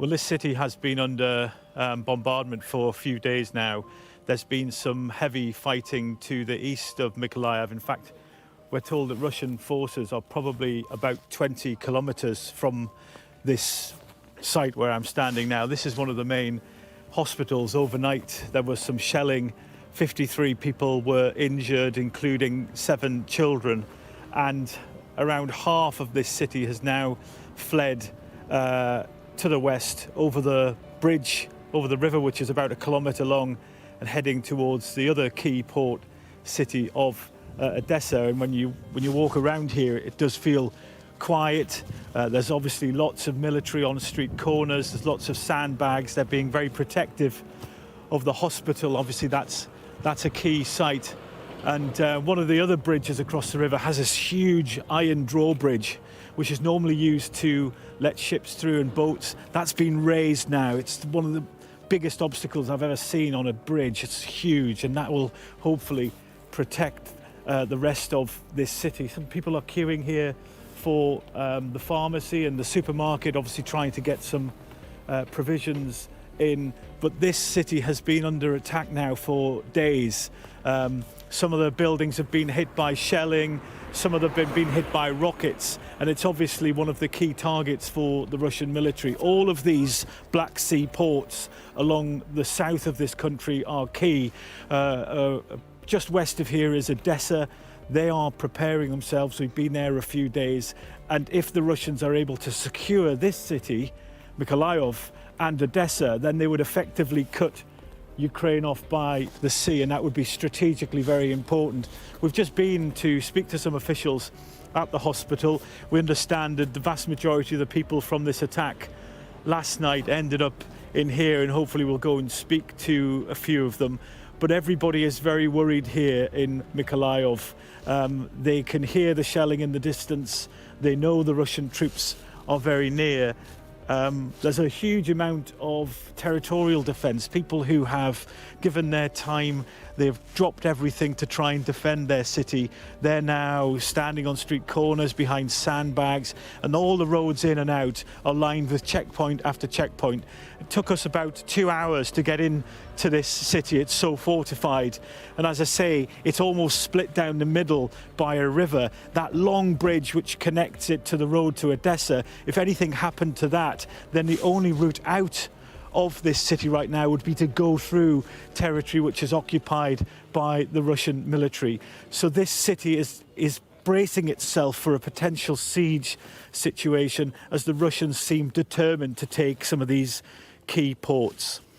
Well, this city has been under bombardment for a few days now. There's been some heavy fighting to the east of Mykolaiv. In fact, we're told that Russian forces are probably about 20 kilometers from this site where I'm standing now. This is one of the main hospitals. Overnight, there was some shelling. 53 people were injured, including 7 children. And around half of this city has now fled to the west over the bridge, over the river, which is about a kilometre long, and heading towards the other key port city of Odessa. And when you walk around here, it does feel quiet. There's obviously lots of military on street corners. There's lots of sandbags. They're being very protective of the hospital. Obviously, that's a key site. And one of the other bridges across the river has this huge iron drawbridge, which is normally used to let ships through and boats. That's been raised now. It's one of the biggest obstacles I've ever seen on a bridge. It's huge, and that will hopefully protect the rest of this city. Some people are queuing here for the pharmacy and the supermarket, obviously trying to get some provisions in. But this city has been under attack now for days. Some of the buildings have been hit by shelling, some of them have been hit by rockets, and it's obviously one of the key targets for the Russian military. All of these Black Sea ports along the south of this country are key. Just west of here is Odessa. They are preparing themselves. We've been there a few days, and if the Russians are able to secure this city, Mykolaiv and Odessa, then they would effectively cut Ukraine off by the sea, and that would be strategically very important. We've just been to speak to some officials at the hospital. We understand that the vast majority of the people from this attack last night ended up in here, and hopefully we'll go and speak to a few of them. But everybody is very worried here in Mykolaiv. They can hear the shelling in the distance. They know the Russian troops are very near. There's a huge amount of territorial defence. People who have given their time, they've dropped everything to try and defend their city. They're now standing on street corners behind sandbags, and all the roads in and out are lined with checkpoint after checkpoint. It took us about 2 hours to get into this city. It's so fortified, and as I say, it's almost split down the middle by a river. That long bridge which connects it to the road to Odessa, if anything happened to that, then the only route out of this city right now would be to go through territory which is occupied by the Russian military. So this city is bracing itself for a potential siege situation, as the Russians seem determined to take some of these key ports.